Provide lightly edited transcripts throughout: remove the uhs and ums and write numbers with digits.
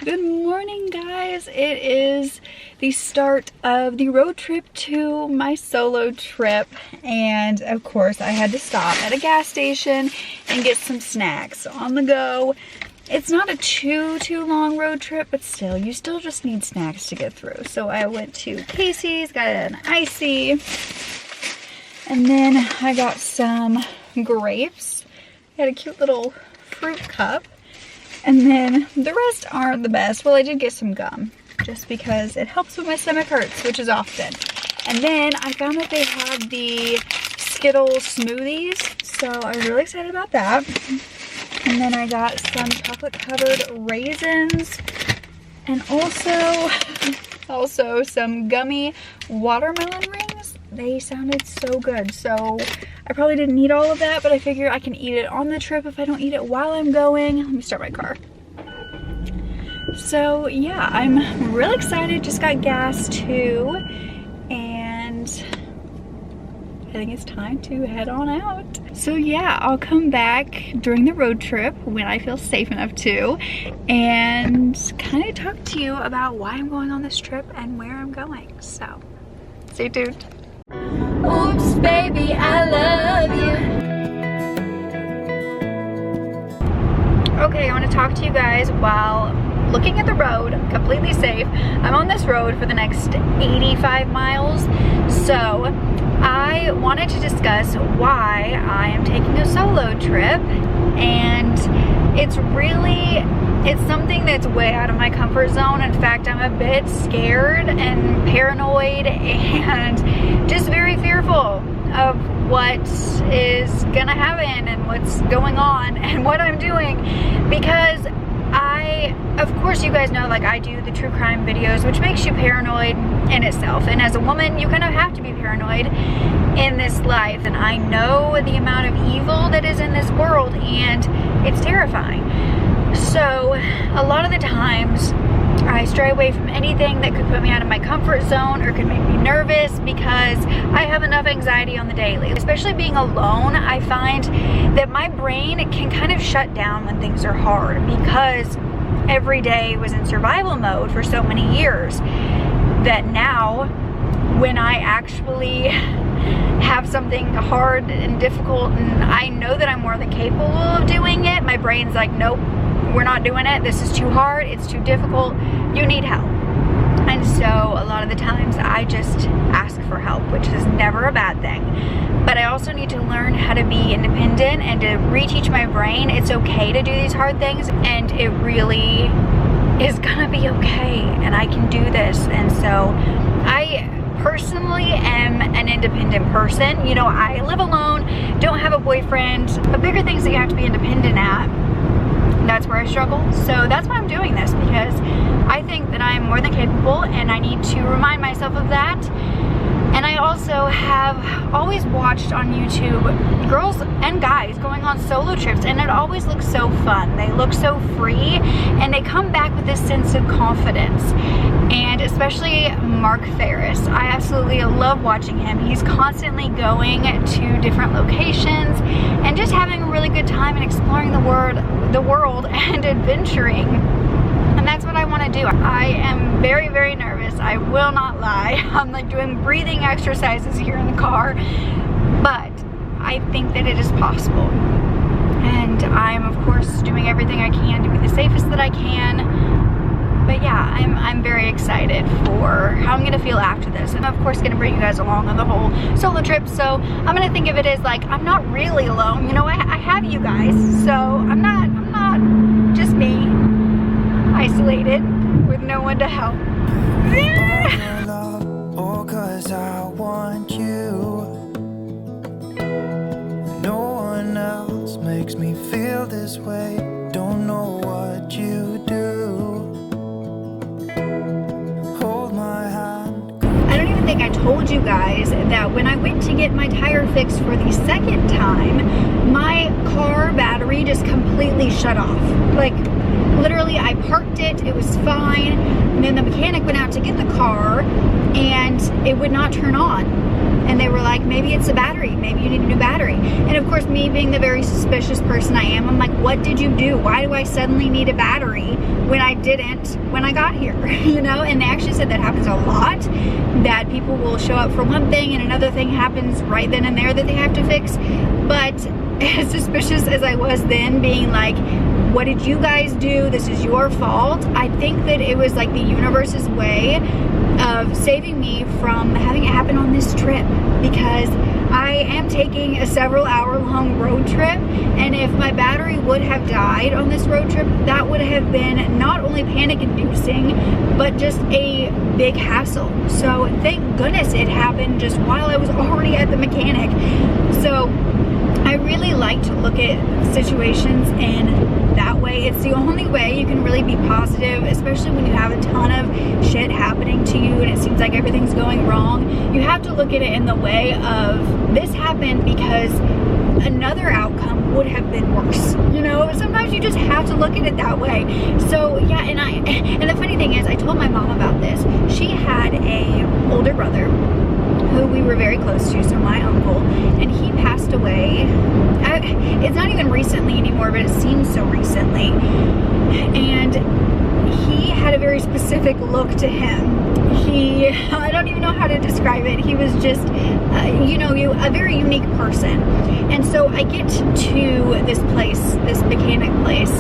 Good morning, guys. It is the start of the road trip to my solo trip, and of course I had to stop at a gas station and get some snacks on the go. It's not a too long road trip, but still, you still just need snacks to get through. So I went to Casey's, got an icy, and then I got some grapes. I had a cute little fruit cup. And then the rest aren't the best. Well, I did get some gum just because it helps when my stomach hurts, which is often. And then I found that they had the Skittles smoothies, so I was really excited about that. And then I got some chocolate covered raisins and also some gummy watermelon rings. They sounded so good. So I probably didn't need all of that, but I figure I can eat it on the trip if I don't eat it while I'm going. Let me start my car. So yeah, I'm really excited. Just got gas too, and I think it's time to head on out. So yeah, I'll come back during the road trip when I feel safe enough to, and kind of talk to you about why I'm going on this trip and where I'm going. So stay tuned. Oops, baby, I love you. Okay, I want to talk to you guys while looking at the road, completely safe. I'm on this road for the next 85 miles. So I wanted to discuss why I am taking a solo trip, and it's something that's way out of my comfort zone. In fact, I'm a bit scared and paranoid and just very fearful of what is gonna happen and what's going on and what I'm doing, because of course, you guys know, like, I do the true crime videos, which makes you paranoid in itself. And as a woman, you kind of have to be paranoid in this life. And I know the amount of evil that is in this world, and it's terrifying. So a lot of the times I stray away from anything that could put me out of my comfort zone or could make me nervous, because I have enough anxiety on the daily. Especially being alone, I find that my brain can kind of shut down when things are hard, because every day was in survival mode for so many years that now when I actually have something hard and difficult and I know that I'm more than capable of doing it, my brain's like, nope, we're not doing it. This is too hard. It's too difficult. You need help. And so a lot of the times I just ask for help, which is never a bad thing. But I also need to learn how to be independent and to reteach my brain it's okay to do these hard things, and it really is gonna be okay, and I can do this. And so I personally am an independent person. You know, I live alone, don't have a boyfriend, but bigger things that you have to be independent at, that's where I struggle. So that's why I'm doing this, because I think that I am more than capable, and I need to remind myself of that. And I also have always watched on YouTube girls and guys going on solo trips, and it always looks so fun. They look so free, and they come back with this sense of confidence. And especially Mark Ferris, I absolutely love watching him. He's constantly going to different locations and just having a really good time and exploring the world and adventuring. And that's what I want to do. I am very, very nervous. I will not lie. I'm like doing breathing exercises here in the car, but I think that it is possible. And I'm, of course, doing everything I can to be the safest that I can. But yeah, I'm very excited for how I'm going to feel after this. And of course, going to bring you guys along on the whole solo trip. So I'm going to think of it as like, I'm not really alone. You know, I have you guys. So I'm not just me, isolated with no one to help. Or 'cause I want you. No one else makes me feel this way. Don't know what you do. Hold my hand. I don't even think I told you guys that when I went to get my tire fixed for the second time, my car battery just completely shut off. Like, literally, I parked it, it was fine, and then the mechanic went out to get the car, and it would not turn on. And they were like, maybe it's a battery, maybe you need a new battery. And of course, me being the very suspicious person I am, I'm like, what did you do? Why do I suddenly need a battery when I didn't didn't when I got here, you know, and they actually said that happens a lot, that people will show up for one thing and another thing happens right then and there that they have to fix. But as suspicious as I was then, being like, what did you guys do? This is your fault. I think that it was like the universe's way of saving me from having it happen on this trip, because I am taking a several hour long road trip, and if my battery would have died on this road trip, that would have been not only panic inducing, but just a big hassle. So thank goodness it happened just while I was already at the mechanic. So I really like to look at situations in that way. It's the only way you can really be positive, especially when you have a ton of shit happening to you and it seems like everything's going wrong. You have to look at it in the way of, this happened because another outcome would have been worse. You know, sometimes you just have to look at it that way. So yeah, and the funny thing is, I told my mom about this. She had a older brother who we were very close to, so my uncle, and he passed away. It's not even recently anymore, but it seems so recently. And he had a very specific look to him. I don't even know how to describe it. He was just, a very unique person. And so I get to this place, this mechanic place,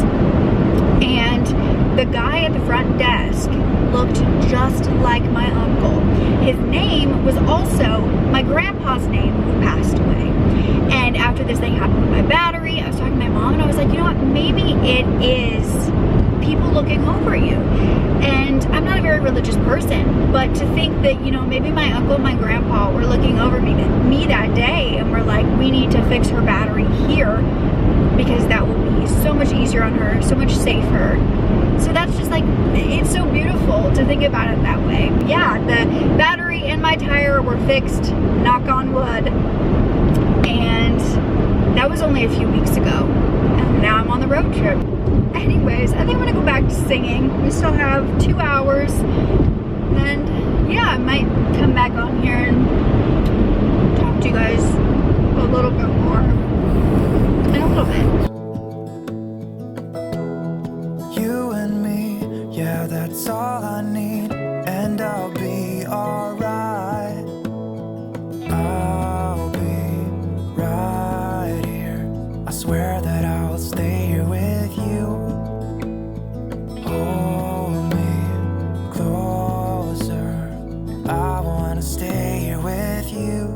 and the guy at the front desk looked just like my uncle. His name was also my grandpa's name, who passed away. And after this thing happened with my battery, I was talking to my mom and I was like, you know what, maybe it is people looking over you. And I'm not a very religious person, but to think that, maybe my uncle and my grandpa were looking over me that day and were like, we need to fix her battery here because that will be so much easier on her, so much safer. So that's just like, it's so beautiful to think about it that way. Yeah, the battery and my tire were fixed, knock on wood, and that was only a few weeks ago. And now I'm on the road trip. Anyways, I think I'm gonna go back to singing. We still have 2 hours, and yeah, I might come back on here and talk to you guys a little bit more in a little bit. Yeah, that's all I need, and I'll be alright. I'll be right here. I swear that I'll stay here with you. Hold me closer. I wanna stay here with you.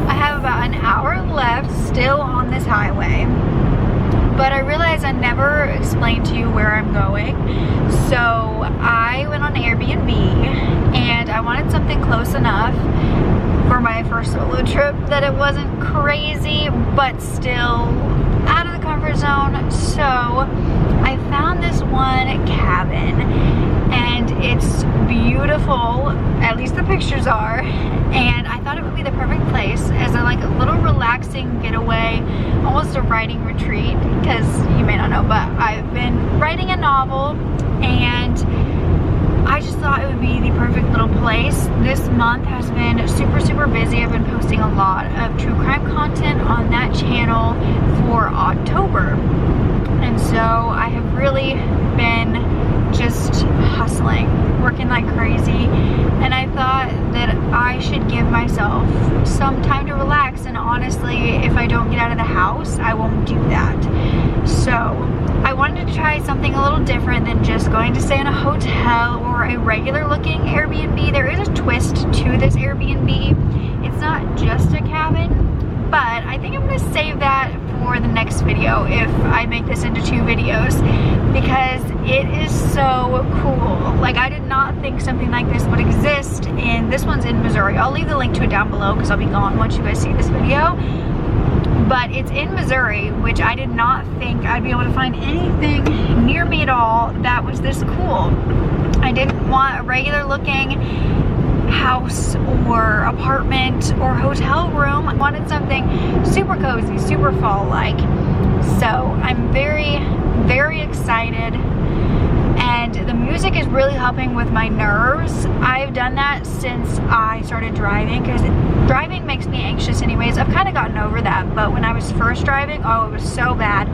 I have about an hour left still on this highway, but I realized I never explained to you where I'm going. So I went on Airbnb and I wanted something close enough for my first solo trip that it wasn't crazy, but still out of the comfort zone. So I found this one cabin and it's beautiful, at least the pictures are, and I thought it would be the perfect place as a little relaxing getaway, almost a writing retreat, because you may not know, but I've been writing a novel and I just thought it would be the perfect little place. This month has been super busy. I've been posting a lot of true crime content on that channel for October, and so I have really been just hustling, working like crazy, and I thought that I should give myself some time to relax. And honestly, if I don't get out of the house, I won't do that. So I wanted to try something a little different than just going to stay in a hotel or a regular looking Airbnb. There is a twist to this Airbnb. It's not just a cabin, but I think I'm gonna save that for the next video if I make this into 2 videos, because it is so cool. Like, I did not think something like this would exist, and this one's in Missouri. I'll leave the link to it down below because I'll be gone once you guys see this video. But it's in Missouri, which I did not think I'd be able to find anything near me at all that was this cool. I didn't want a regular looking house or apartment or hotel room. I wanted something super cozy, super fall-like. So I'm very excited, and the music is really helping with my nerves. I've done that since I started driving, because driving makes me anxious anyways. I've kind of gotten over that, but when I was first driving, oh, it was so bad.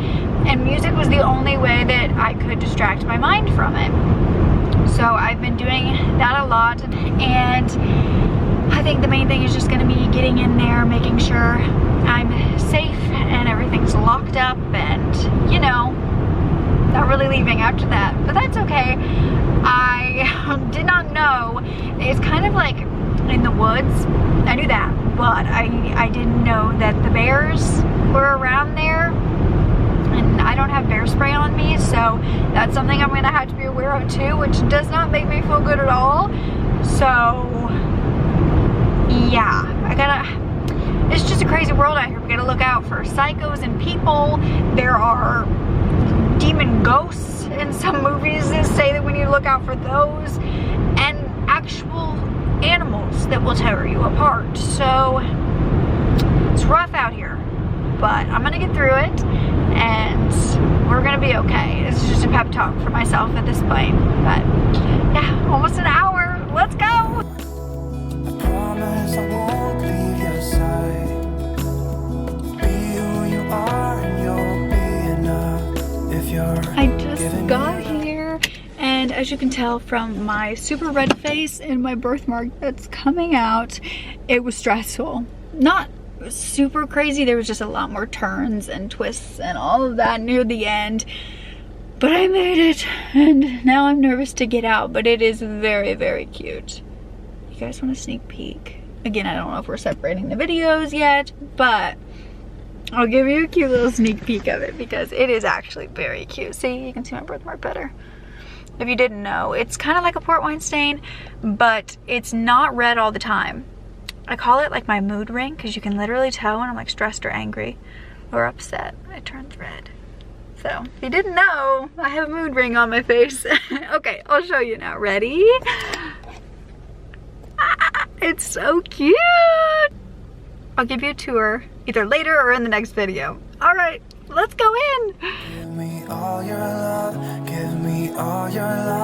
And music was the only way that I could distract my mind from it. So I've been doing that a lot, and I think the main thing is just going to be getting in there, making sure I'm safe and everything's locked up, and you know, not really leaving after that, but that's okay. I did not know, it's kind of like in the woods. I knew that, but I didn't know that the bears were around there, and I don't have bear spray on me, so that's something I'm gonna have to be aware of too, which does not make me feel good at all. So yeah, it's just a crazy world out here. We gotta look out for psychos and people. There are demon ghosts in some movies that say that we need to look out for those, and actual animals that will tear you apart. So it's rough out here, but I'm gonna get through it, and we're gonna be okay. It's just a pep talk for myself at this point. But yeah, almost an hour. Let's go. I promise I won't leave your side. Be who you are and you'll be enough if you're I just got here, and as you can tell from my super red face and my birthmark that's coming out, it was stressful. Not super crazy, there was just a lot more turns and twists and all of that near the end, but I made it, and now I'm nervous to get out, but it is very, very cute. You guys want a sneak peek? Again, I don't know if we're separating the videos yet, but I'll give you a cute little sneak peek of it because it is actually very cute. See, you can see my birthmark better. If you didn't know, it's kind of like a port wine stain, but it's not red all the time. I call it like my mood ring, because you can literally tell when I'm like stressed or angry or upset. It turns red. So if you didn't know, I have a mood ring on my face. Okay, I'll show you now. Ready? Ah, it's so cute. I'll give you a tour either later or in the next video. All right, let's go in. give me all your love, give me all your love.